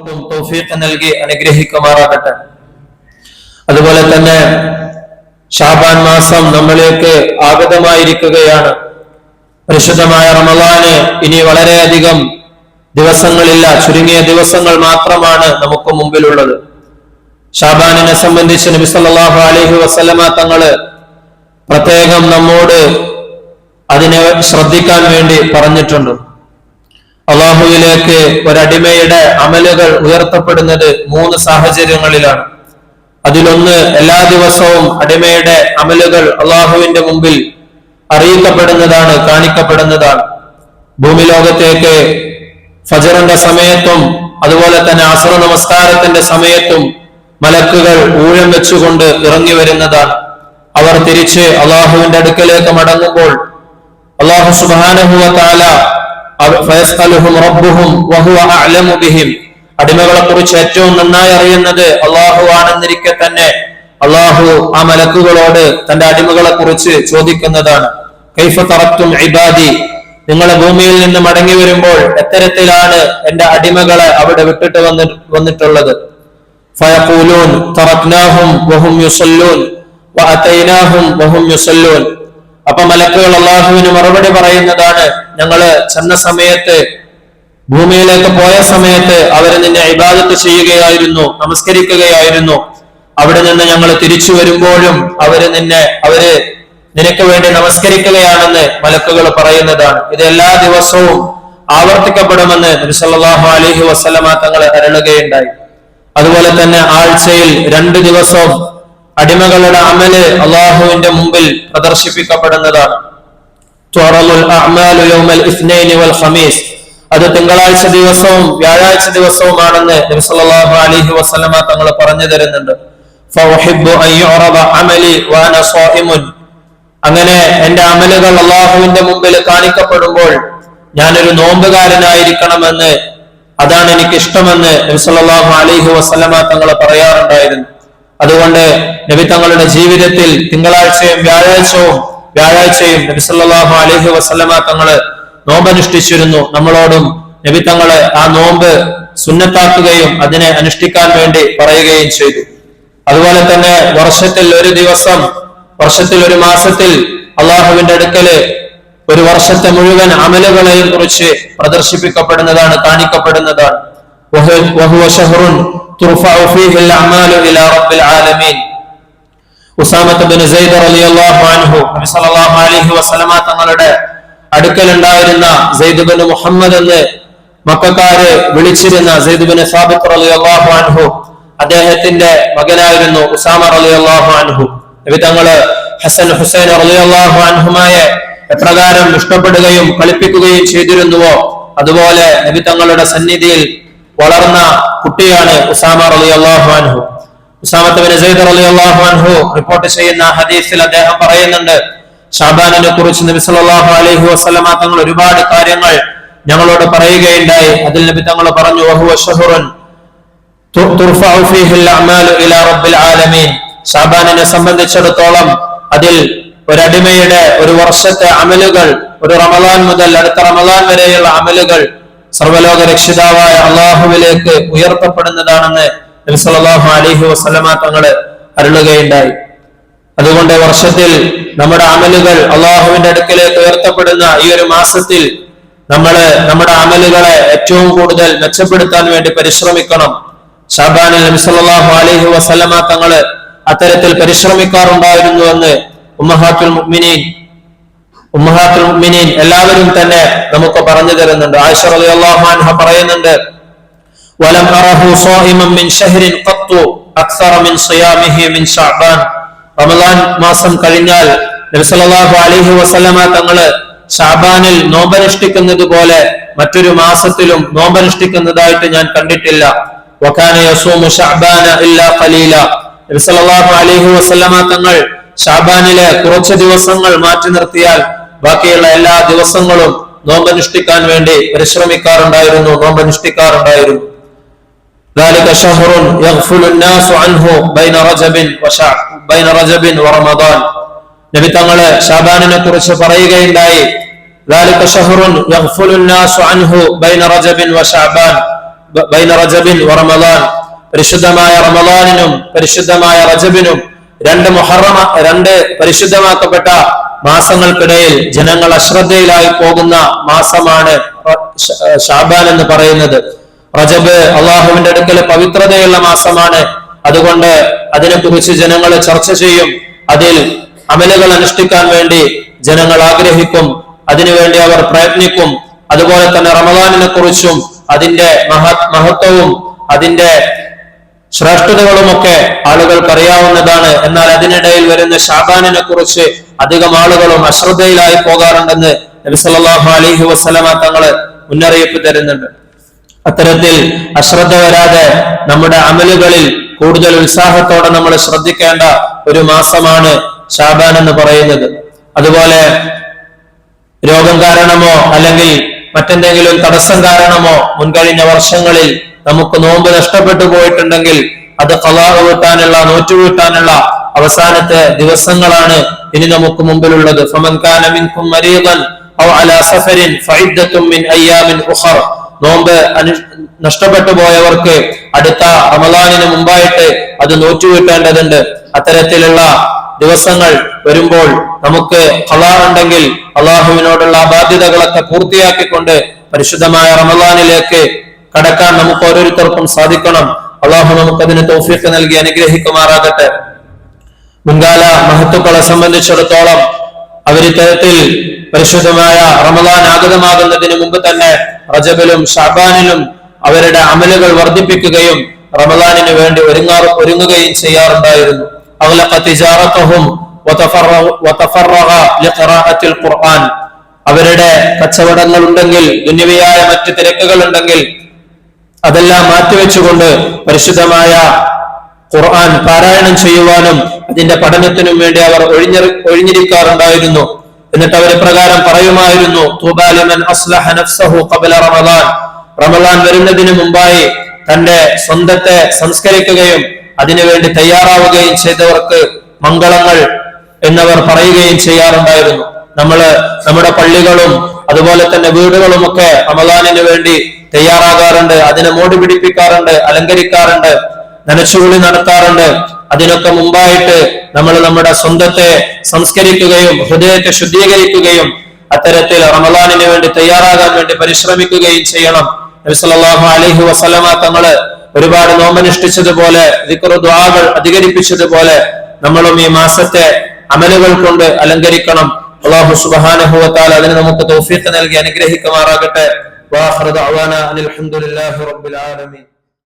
നമുക്കും തൗഫീഖ് നൽകി അനുഗ്രഹിക്കുമാറാകട്ടെ. അതുപോലെ തന്നെ ശഅബാൻ മാസം നമ്മളിലേക്ക് ആഗതമായിരിക്കുകയാണ്. പരിശുദ്ധമായ റമളാന് ഇനി വളരെയധികം ദിവസങ്ങളില്ല, ചുരുങ്ങിയ ദിവസങ്ങൾ മാത്രമാണ് നമുക്ക് മുമ്പിലുള്ളത്. ശഅബാനിനെ സംബന്ധിച്ച് നബി സല്ലല്ലാഹു അലൈഹി വസല്ലമ തങ്ങള് പ്രത്യേകം നമ്മോട് അതിനെ ശ്രദ്ധിക്കാൻ വേണ്ടി പറഞ്ഞിട്ടുണ്ട്. അള്ളാഹുവിലേക്ക് ഒരടിമയുടെ അമലുകൾ ഉയർത്തപ്പെടുന്നത് 3 സാഹചര്യങ്ങളിലാണ്. അതിലൊന്ന്, എല്ലാ ദിവസവും അടിമയുടെ അമലുകൾ അള്ളാഹുവിന്റെ മുമ്പിൽ അറിയിക്കപ്പെടുന്നതാണ്, കാണിക്കപ്പെടുന്നതാണ്. ഭൂമി ലോകത്തേക്ക് ഫജറിന്റെ സമയത്തും അതുപോലെ തന്നെ അസ്ർ നമസ്കാരത്തിന്റെ സമയത്തും മലക്കുകൾ ഊഴം വെച്ചുകൊണ്ട് ഇറങ്ങി വരുന്നതാണ്. അവർ തിരിച്ച് അള്ളാഹുവിന്റെ അടുക്കലേക്ക് മടങ്ങുമ്പോൾ അള്ളാഹു സുബ്ഹാനഹു വ തആല ഫയസ്അലുഹും റബ്ബുഹും വഹുവ അഅലമു ബിഹിം, അടിമകളെ കുറിച്ച് ഏറ്റവും നന്നായി അറിയുന്നത് അള്ളാഹു ആണെന്നിരിക്കെ തന്നെ അള്ളാഹു ആ മലക്കുകളോട് തന്റെ അടിമകളെ കുറിച്ച് ചോദിക്കുന്നതാണ്. കൈഫ തറക്തും ഇബാദി, നിങ്ങളെ ഭൂമിയിൽ നിന്ന് മടങ്ങി വരുമ്പോൾ എത്തരത്തിലാണ് എന്റെ അടിമകളെ അവിടെ വിട്ടിട്ട് വന്നിട്ടുള്ളത്? ഫയഖൂലൂൻ തറക്നാഹും വഹും യുസല്ലൂൻ വഅതൈനാഹും വഹും യുസല്ലൂൻ. അപ്പൊ മലക്കുകൾ അള്ളാഹുവിന് മറുപടി പറയുന്നതാണ്, ഞങ്ങള് ചെന്ന സമയത്ത്, ഭൂമിയിലേക്ക് പോയ സമയത്ത് അവർ നിന്നെ ഇബാദത്ത് ചെയ്യുകയായിരുന്നു, നമസ്കരിക്കുകയായിരുന്നു. അവിടെ നിന്ന് ഞങ്ങൾ തിരിച്ചു വരുമ്പോഴും അവര് നിനക്ക് വേണ്ടി നമസ്കരിക്കുകയാണെന്ന് മലക്കുകൾ പറയുന്നതാണ്. ഇത് എല്ലാ ദിവസവും ആവർത്തിക്കപ്പെടുമെന്ന് നബി സല്ലല്ലാഹു അലൈഹി വസല്ലമ തങ്ങൾ അരുളുകയുണ്ടായി. അതുപോലെ തന്നെ ആഴ്ചയിൽ 2 ദിവസവും അടിമകളുടെ അമല് അള്ളാഹുവിന്റെ മുമ്പിൽ പ്രദർശിപ്പിക്കപ്പെടുന്നതാണ്. അത് തിങ്കളാഴ്ച ദിവസവും വ്യാഴാഴ്ച ദിവസവുമാണെന്ന് നബി സല്ലല്ലാഹു അലൈഹി വസല്ലമ തങ്ങൾ പറഞ്ഞു തരുന്നുണ്ട്. അങ്ങനെ എന്റെ അമലുകൾ അള്ളാഹുവിന്റെ മുമ്പിൽ കാണിക്കപ്പെടുമ്പോൾ ഞാനൊരു നോമ്പുകാരനായിരിക്കണമെന്ന്, അതാണ് എനിക്ക് ഇഷ്ടമെന്ന് നബി സല്ലല്ലാഹു അലൈഹി വസല്ലമ തങ്ങൾ പറയാറുണ്ടായിരുന്നു. അതുകൊണ്ട് നബി തങ്ങളുടെ ജീവിതത്തിൽ തിങ്കളാഴ്ചയും വ്യാഴാഴ്ചയും നബി സല്ലല്ലാഹു അലൈഹി വസല്ലമ തങ്ങൾ നോമ്പനുഷ്ഠിച്ചിരുന്നു. നമ്മളോടും നബി തങ്ങൾ ആ നോമ്പ് സുന്നത്താക്കുകയും അതിനെ അനുഷ്ഠിക്കാൻ വേണ്ടി പറയുകയും ചെയ്തു. അതുപോലെ തന്നെ വർഷത്തിൽ ഒരു മാസത്തിൽ അള്ളാഹുവിന്റെ അടുക്കല് ഒരു വർഷത്തെ മുഴുവൻ അമലുകളെയും കുറിച്ച് പ്രദർശിപ്പിക്കപ്പെടുന്നതാണ്, കാണിക്കപ്പെടുന്നതാണ്. ഉസാമത്ത് ബിൻ സൈദ് റളിയല്ലാഹു അൻഹു നബി സല്ലല്ലാഹു അലൈഹി വസല്ലമ തങ്ങളുടെ അടുക്കലുണ്ടായിരുന്ന സെയ്ദ് ബിൻ മുഹമ്മദ് എന്ന് മക്കക്കാര് വിളിച്ചിരുന്ന സെയ്ദ് ബിൻ സാബിത്ത് റളിയല്ലാഹു അൻഹു, അദ്ദേഹത്തിന്റെ മകനായിരുന്നു ഉസാമ റളിയല്ലാഹു അൻഹു. നബി തങ്ങള് ഹസൻ ഹുസൈൻ റളിയല്ലാഹു അൻഹുമായെ എപ്രകാരം ഇഷ്ടപ്പെടുകയും കളിപ്പിക്കുകയും ചെയ്തിരുന്നുവോ അതുപോലെ നബി തങ്ങളുടെ സന്നിധിയിൽ വളർന്ന കുട്ടിയാണ് ഉസാമ റളിയല്ലാഹു അൻഹു. ഉസാമത്ത് ബിൻ സൈദ് റളിയല്ലാഹു അൻഹു റിപ്പോർട്ട് ചെയ്യുന്ന ഹദീസിൽ അദ്ദേഹം പറയുന്നുണ്ട്, ശഅബാനിനെ കുറിച്ച് നബി സല്ലല്ലാഹു അലൈഹി വസല്ലമ തങ്ങൾ ഒരുപാട് കാര്യങ്ങൾ ഞങ്ങളോട് പറയുകയുണ്ടായി. അതിൽ നബി തങ്ങൾ പറഞ്ഞു, വഹുവ ശഹ്റുൻ തുർഫഉ ഫീഹിൽ അഅമാലു ഇലാ റബ്ബിൽ ആലമീൻ. ശഅബാനിനെ സംബന്ധിച്ചിടത്തോളം അതിൽ ഒരടിമയുടെ ഒരു വർഷത്തെ അമലുകൾ, ഒരു റമളാൻ മുതൽ അടുത്ത റമളാൻ വരെയുള്ള അമലുകൾ സർവ്വലോക രക്ഷിതാവായ അള്ളാഹുവിലേക്ക് ഉയർത്തപ്പെടുന്നതാണെന്ന് നബി സല്ലല്ലാഹു അലൈഹി വസല്ലമ തങ്ങൾ അരുളുകയുണ്ടായി. അതുകൊണ്ട് വർഷത്തിൽ നമ്മുടെ അമലുകൾ അള്ളാഹുവിന്റെ അടുക്കലേക്ക് ഉയർത്തപ്പെടുന്ന ഈ ഒരു മാസത്തിൽ നമ്മുടെ അമലുകളെ ഏറ്റവും കൂടുതൽ മെച്ചപ്പെടുത്താൻ വേണ്ടി പരിശ്രമിക്കണം. ശഅബാനിൽ നബി സല്ലല്ലാഹു അലൈഹി വസല്ലമ തങ്ങൾ അത്തരത്തിൽ പരിശ്രമിക്കാറുണ്ടായിരുന്നുവെന്ന് ഉമ്മഹാത്തുൽ മുഅ്മിനീൻ എല്ലാവരും തന്നെ നമുക്ക് പറഞ്ഞു തരുന്നുണ്ട്. ആയിഷ റളിയല്ലാഹു അൻഹ പറയുന്നുണ്ട്, വലം അറഹു സായിമൻ മിൻ ശഹ്രിൻ ഖത്തു അക്സറ മിൻ സിയാമിഹി മിൻ ശഅബാൻ. റമളാൻ മാസം കഴിഞ്ഞാൽ നബി സല്ലല്ലാഹു അലൈഹി വസല്ലമ തങ്ങൾ ശഅബാനിൽ നോമ്പനുഷ്ഠിക്കുന്നത് പോലെ മറ്റൊരു മാസത്തിലും നോമ്പനുഷ്ഠിക്കുന്നതായിട്ട് ഞാൻ കണ്ടിട്ടില്ല. വകാന യസൂമു ശഅബാന ഇല്ലാ ഖലീല. നബി സല്ലല്ലാഹു അലൈഹി വസല്ലമ തങ്ങൾ ശഅബാനിലെ കുറച്ച് ദിവസങ്ങൾ മാറ്റി നിർത്തിയാൽ ബാക്കിയുള്ള എല്ലാ ദിവസങ്ങളും നോമ്പനുഷ്ഠിക്കാൻ വേണ്ടി പരിശ്രമിക്കാറുണ്ടായിരുന്നു, നോമ്പനുഷ്ഠിക്കാറുണ്ടായിരുന്നു. ذلك شهر يغفل الناس عنه بين رجب ورمضان. നബി തങ്ങൾ ശഅബാനിനെ കുറിച്ച് പറയുകയുണ്ടായി, ذلك شهر يغفل الناس عنه بين رجب وشعبان. ബൈന റജബിൻ വ റമളാൻ, പരിശുദ്ധമായ റമളാനിനും പരിശുദ്ധമായ റജബിനും രണ്ട് പരിശുദ്ധമാക്കപ്പെട്ട മാസങ്ങൾക്കിടയിൽ ജനങ്ങൾ അശ്രദ്ധയിലായി പോകുന്ന മാസമാണ് ശഅബാൻ എന്ന് പറയുന്നത്. റജബ് അള്ളാഹുവിന്റെ അടുക്കൽ പവിത്രതയുള്ള മാസമാണ്. അതുകൊണ്ട് അതിനെക്കുറിച്ച് ജനങ്ങൾ ചർച്ച ചെയ്യും, അതിൽ അമലുകൾ അനുഷ്ഠിക്കാൻ വേണ്ടി ജനങ്ങൾ ആഗ്രഹിക്കും, അതിനുവേണ്ടി അവർ പ്രയത്നിക്കും. അതുപോലെ തന്നെ റമളാനിനെ കുറിച്ചും അതിന്റെ മഹത്വവും അതിന്റെ ശ്രേഷ്ഠതകളുമൊക്കെ ആളുകൾക്ക് അറിയാവുന്നതാണ്. എന്നാൽ അതിനിടയിൽ വരുന്ന ശഅബാനിനെ കുറിച്ച് അധികം ആളുകളും അശ്രദ്ധയിലായി പോകാറുണ്ടെന്ന് നബി സല്ലല്ലാഹു അലൈഹി വസല്ലമ തങ്ങള് മുന്നറിയിപ്പ് തരുന്നുണ്ട്. അത്തരത്തിൽ അശ്രദ്ധ വരാതെ നമ്മുടെ അമലുകളിൽ കൂടുതൽ ഉത്സാഹത്തോടെ നമ്മൾ ശ്രദ്ധിക്കേണ്ട ഒരു മാസമാണ് ശഅബാൻ എന്ന് പറയുന്നത്. അതുപോലെ രോഗം കാരണമോ അല്ലെങ്കിൽ മറ്റെന്തെങ്കിലും തടസ്സം കാരണമോ മുൻകഴിഞ്ഞ വർഷങ്ങളിൽ നമുക്ക് നോമ്പ് നഷ്ടപ്പെട്ടു പോയിട്ടുണ്ടെങ്കിൽ അത് ഖളാ വീട്ടാനുള്ള, നോറ്റുവീട്ടാനുള്ള അവസാനത്തെ ദിവസങ്ങളാണ് ഇനി നമുക്ക് മുമ്പിലുള്ളത്. ഫമൻ കാന മിൻകും മരീദൻ ഔ അലാ സഫരിൻ ഫഇദ്ദത്തും മിൻ അയ്യാമിൻ ഉഖർ. നോമ്പ് നഷ്ടപ്പെട്ടു പോയവർക്ക് അടുത്ത റമളാനിന് മുമ്പായിട്ട് അത് നോറ്റുവീട്ടേണ്ടതുണ്ട്. അത്തരത്തിലുള്ള ദിവസങ്ങൾ വരുമ്പോൾ നമുക്ക് ഖളാ ഉണ്ടെങ്കിൽ അള്ളാഹുവിനോടുള്ള ബാധ്യതകളൊക്കെ പൂർത്തിയാക്കിക്കൊണ്ട് പരിശുദ്ധമായ റമളാനിലേക്ക് കടക്കാൻ നമുക്ക് ഓരോരുത്തർക്കും സാധിക്കണം. അള്ളാഹു നമുക്കതിന് തൗഫീഖ് നൽകി അനുഗ്രഹിക്കുമാറാകട്ടെ. മുൻകാല മഹത്തുക്കളെ സംബന്ധിച്ചിടത്തോളം അവരിത്തരത്തിൽ പരിശുദ്ധമായ റമളാൻ ആഗതമാകുന്നതിന് മുമ്പ് തന്നെ റജബിലും ശഅബാനിലും അവരുടെ അമലുകൾ വർദ്ധിപ്പിക്കുകയും റമളാനിന് വേണ്ടി ഒരുങ്ങുകയും ചെയ്യാറുണ്ടായിരുന്നു. അഗ്ലഖ തിജാറതഹും വതഫറഗ ലിഖിറാഅത്തിൽ ഖുർആൻ. അവരുടെ കച്ചവടങ്ങൾ ഉണ്ടെങ്കിൽ, ദുനിയവിയായ മറ്റു തിരക്കുകൾ ഉണ്ടെങ്കിൽ അതെല്ലാം മാറ്റിവെച്ചുകൊണ്ട് പരിശുദ്ധമായ ഖുർആൻ പാരായണം ചെയ്യുവാനും അതിന്റെ പഠനത്തിനും വേണ്ടി അവർ ഒഴിഞ്ഞിരിക്കാറുണ്ടായിരുന്നു. എന്നിട്ട് അവർ പ്രകാരം പറയുമായിരുന്നു, തൂബാ ലിമൻ അസ്ലഹ നഫ്സഹു ഖബ്ല റമളാൻ. റമളാൻ വരുന്നതിന് മുമ്പായി തന്റെ സ്വന്തത്തെ സംസ്കരിക്കുകയും അതിനുവേണ്ടി തയ്യാറാവുകയും ചെയ്തവർക്ക് മംഗളങ്ങൾ എന്നവർ പറയുകയും ചെയ്യാറുണ്ടായിരുന്നു. നമ്മുടെ പള്ളികളും അതുപോലെ തന്നെ വീടുകളുമൊക്കെ റമളാനിന് വേണ്ടി തയ്യാറാകാറുണ്ട്, അതിനെ മോടി പിടിപ്പിക്കാറുണ്ട്, അലങ്കരിക്കാറുണ്ട്, നനച്ചുകുളി നടത്താറുണ്ട്. അതിനൊക്കെ മുമ്പായിട്ട് നമ്മൾ നമ്മുടെ സ്വന്തത്തെ സംസ്കരിക്കുകയും ഹൃദയത്തെ ശുദ്ധീകരിക്കുകയും അത്തരത്തിൽ റമളാനിന് വേണ്ടി തയ്യാറാകാൻ വേണ്ടി പരിശ്രമിക്കുകയും ചെയ്യണം. നബി സല്ലല്ലാഹു അലൈഹി വസല്ലമ തങ്ങള് ഒരുപാട് നോമ്പനുഷ്ഠിച്ചതുപോലെ ദിക്ർ ദുആകൾ അധികരിപ്പിച്ചതുപോലെ നമ്മളും ഈ മാസത്തെ അമലുകൾ കൊണ്ട് അലങ്കരിക്കണം. അല്ലാഹു സുബ്ഹാനഹു വ തആല അതിന് നമുക്ക് തൗഫീഖ് നൽകി അനുഗ്രഹിക്കുമാറാകട്ടെ. വാഖിറു ദഅവാന അൽഹംദുലില്ലാഹി റബ്ബിൽ ആലമീൻ.